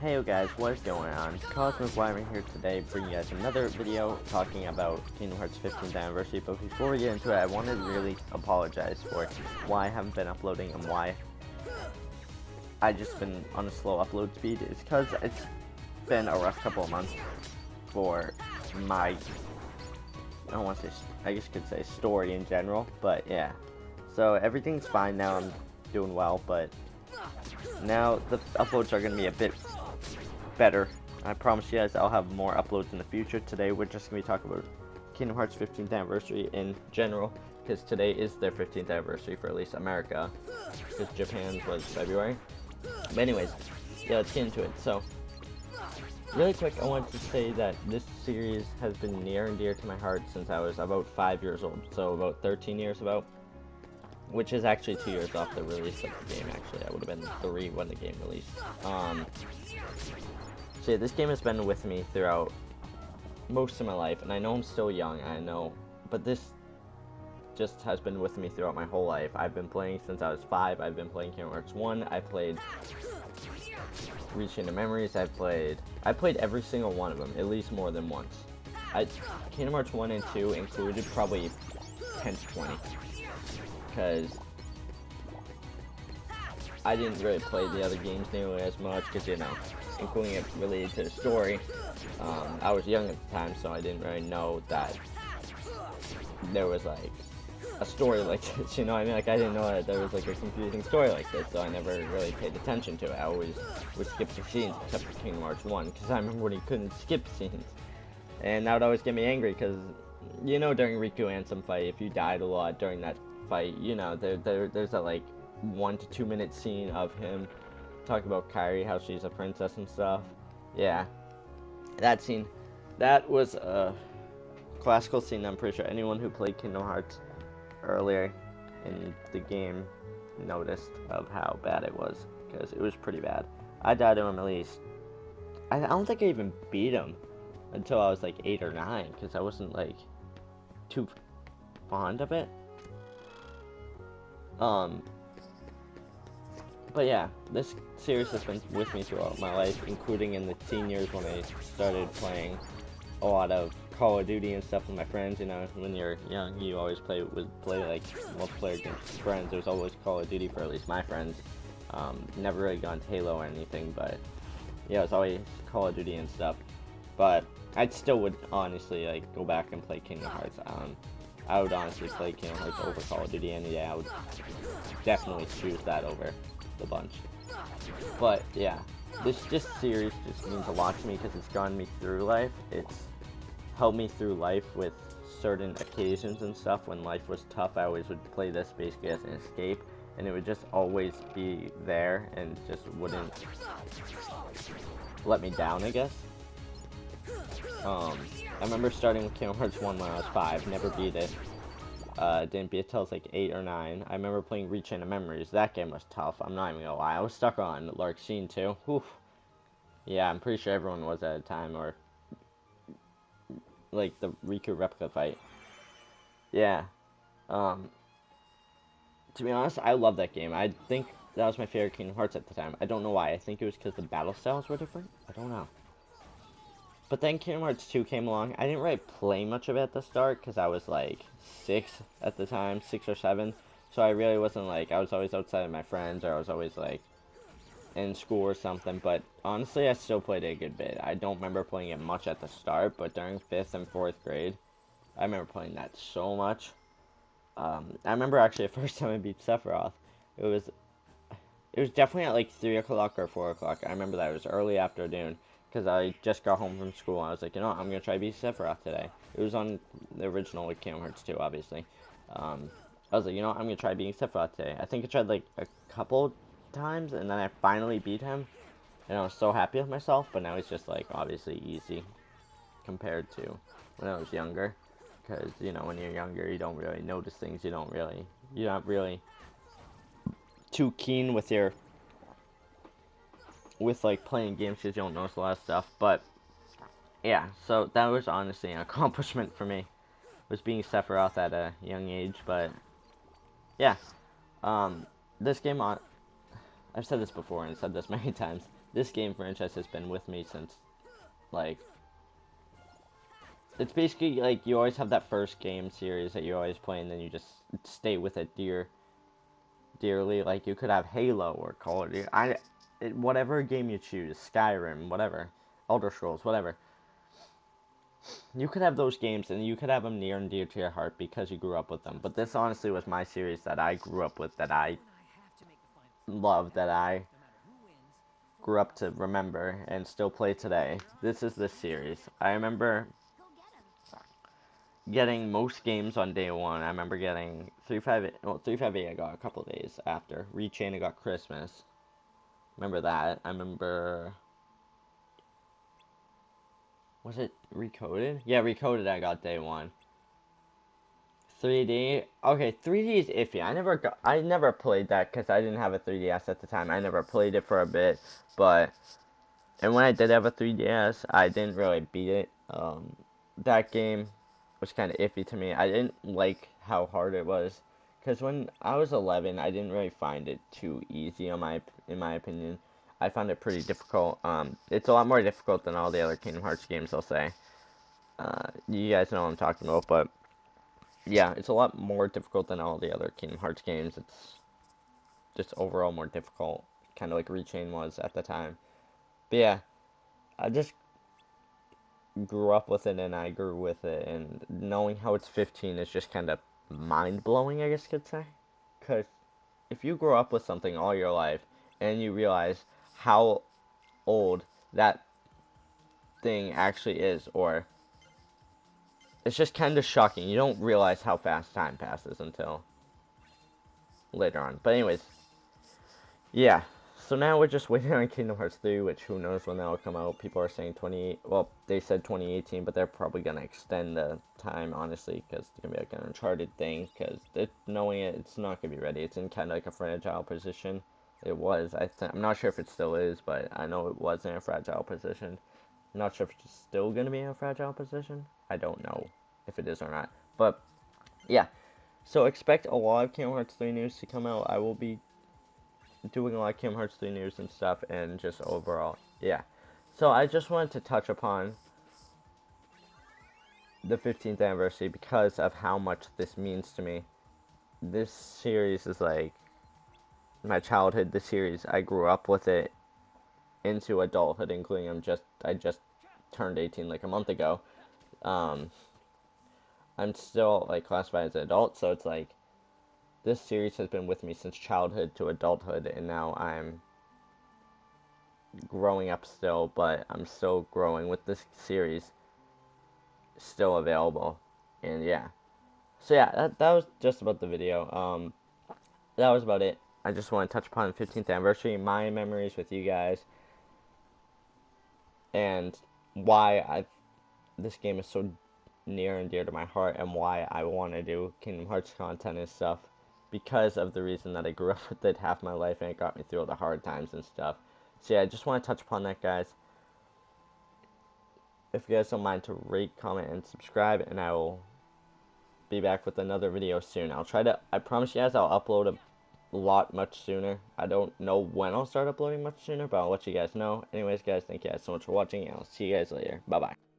Hey guys, what is going on? Cosmic Wyvern here today, bringing you guys another video talking about Kingdom Hearts 15th anniversary. But before we get into it, I wanted to really apologize for why I haven't been uploading and why I just been on a slow upload speed. It's because it's been a rough couple of months for my, I don't want to say, I guess you could say story in general, but yeah. So everything's fine now, I'm doing well, but now the uploads are going to be a bit better. I promise you guys I'll have more uploads in the future. Today we're just going to be talking about Kingdom Hearts 15th anniversary in general, because today is their 15th anniversary for at least America, because Japan's was February. But anyways, yeah, let's get into it. So, really quick, I want to say that this series has been near and dear to my heart since I was about 5 years old, so about 13 years about. Which is actually 2 years off the release of the game, actually. I would have been 3 when the game released. So yeah, this game has been with me throughout most of my life, and I know I'm still young, I know, but this just has been with me throughout my whole life. I've been playing since I was 5, I've been playing Kingdom Hearts 1, I played Reach Into Memories, I played every single one of them, at least more than once. Kingdom Hearts 1 and 2 included probably 10 to 20. Because I didn't really play the other games nearly as much, because, you know, including it related to the story, I was young at the time, so I didn't really know that there was, like, a story like this, you know what I mean? Like, I didn't know that there was, like, a confusing story like this, so I never really paid attention to it. I always would skip the scenes, except for Kingdom Hearts 1, because I remember when you couldn't skip scenes, and that would always get me angry, because, you know, during Riku Ansem fight, if you died a lot during that fight, you know, there's that like 1 to 2 minute scene of him talking about Kairi, how she's a princess and stuff. Yeah, that scene, that was a classical scene. I'm pretty sure anyone who played Kingdom Hearts earlier in the game noticed of how bad it was, because it was pretty bad. I died to him at least, I don't think I even beat him until I was like 8 or 9, because I wasn't like too fond of it. But yeah, this series has been with me throughout my life, including in the teen years when I started playing a lot of Call of Duty and stuff with my friends. You know, when you're young, you always play like multiplayer against friends. There's always Call of Duty for at least my friends. Never really gone to Halo or anything, but yeah, it was always Call of Duty and stuff. But I still would honestly like go back and play Kingdom Hearts. I would honestly play Kingdom Hearts over Call of Duty any day. I would definitely choose that over the bunch. But yeah, this series just means a lot to me because it's gotten me through life. It's helped me through life with certain occasions and stuff. When life was tough, I always would play this basically as an escape, and it would just always be there and just wouldn't let me down, I guess. I remember starting with Kingdom Hearts 1 when I was 5, never beat it. Didn't beat it till I was like 8 or 9. I remember playing Reach Into Memories. That game was tough, I'm not even gonna lie. I was stuck on Larxene too. Whew. Yeah, I'm pretty sure everyone was at a time, or like the Riku replica fight. Yeah. To be honest, I love that game. I think that was my favorite Kingdom Hearts at the time. I don't know why. I think it was because the battle styles were different. I don't know. But then Kingdom Hearts 2 came along. I didn't really play much of it at the start because I was like 6 at the time, 6 or 7. So I really wasn't like, I was always outside of my friends, or I was always like in school or something. But honestly, I still played it a good bit. I don't remember playing it much at the start, but during 5th and 4th grade, I remember playing that so much. I remember actually the first time I beat Sephiroth, it was definitely at like 3 o'clock or 4 o'clock. I remember that it was early afternoon, because I just got home from school. I was like, you know what, I'm going to try beat Sephiroth today. It was on the original Kingdom Hearts 2, obviously. I was like, you know what, I'm going to try beating Sephiroth today. I think I tried like a couple times, and then I finally beat him. And I was so happy with myself, but now he's just like obviously easy compared to when I was younger. Because, you know, when you're younger, you don't really notice things. You're not really too keen with like playing games because you don't notice a lot of stuff. But yeah, so that was honestly an accomplishment for me, was being Sephiroth at a young age. But yeah, this game, I've said this before and said this many times, this game franchise has been with me since, like, it's basically like you always have that first game series that you always play, and then you just stay with it dearly. Like, you could have Halo or Call of Duty. Whatever game you choose, Skyrim, whatever, Elder Scrolls, whatever. You could have those games, and you could have them near and dear to your heart because you grew up with them. But this honestly was my series that I grew up with, that I love, that I grew up to remember and still play today. This is this series. I remember getting most games on day one. I remember getting 358 I got a couple days after. Rechain I got Christmas. Remember that. I remember... Was it Recoded? Yeah, Recoded I got day one. 3D. Okay, 3D is iffy. I never played that because I didn't have a 3DS at the time. I never played it for a bit, and when I did have a 3DS, I didn't really beat it. That game was kind of iffy to me. I didn't like how hard it was, because when I was 11, I didn't really find it too easy in my opinion. I found it pretty difficult. It's a lot more difficult than all the other Kingdom Hearts games, I'll say. You guys know what I'm talking about, but yeah, it's a lot more difficult than all the other Kingdom Hearts games. It's just overall more difficult, kind of like Rechain was at the time. But yeah, I just grew up with it, and I grew with it, and knowing how it's 15 is just kind of mind-blowing, I guess you could say. Because if you grow up with something all your life, and you realize how old that thing actually is, or it's just kind of shocking. You don't realize how fast time passes until later on. But anyways, yeah. So now we're just waiting on Kingdom Hearts 3, which who knows when that will come out. People are saying they said 2018, but they're probably going to extend the time, honestly, because it's going to be like an Uncharted thing, because knowing it's not going to be ready. It's in kind of like a fragile position. It was. I'm not sure if it still is, but I know it was in a fragile position. I'm not sure if it's still going to be in a fragile position. I don't know if it is or not. But, yeah. So expect a lot of Kingdom Hearts 3 news to come out. I will be doing a lot of Kingdom Hearts 3 news and stuff, and just overall, yeah. So I just wanted to touch upon the 15th anniversary because of how much this means to me. This series is like my childhood. This series, I grew up with it into adulthood, including I just turned 18 like a month ago. I'm still like classified as an adult, so it's like this series has been with me since childhood to adulthood, and now I'm growing up still, but I'm still growing with this series still available. And yeah. So yeah, that was just about the video. That was about it. I just want to touch upon the 15th anniversary, my memories with you guys, and why this game is so near and dear to my heart, and why I want to do Kingdom Hearts content and stuff, because of the reason that I grew up with it half my life, and it got me through all the hard times and stuff. So yeah, I just want to touch upon that, guys. If you guys don't mind to rate, comment, and subscribe, and I will be back with another video soon. I promise you guys I'll upload a lot much sooner. I don't know when I'll start uploading much sooner, but I'll let you guys know. Anyways, guys, thank you guys so much for watching, and I'll see you guys later. Bye-bye.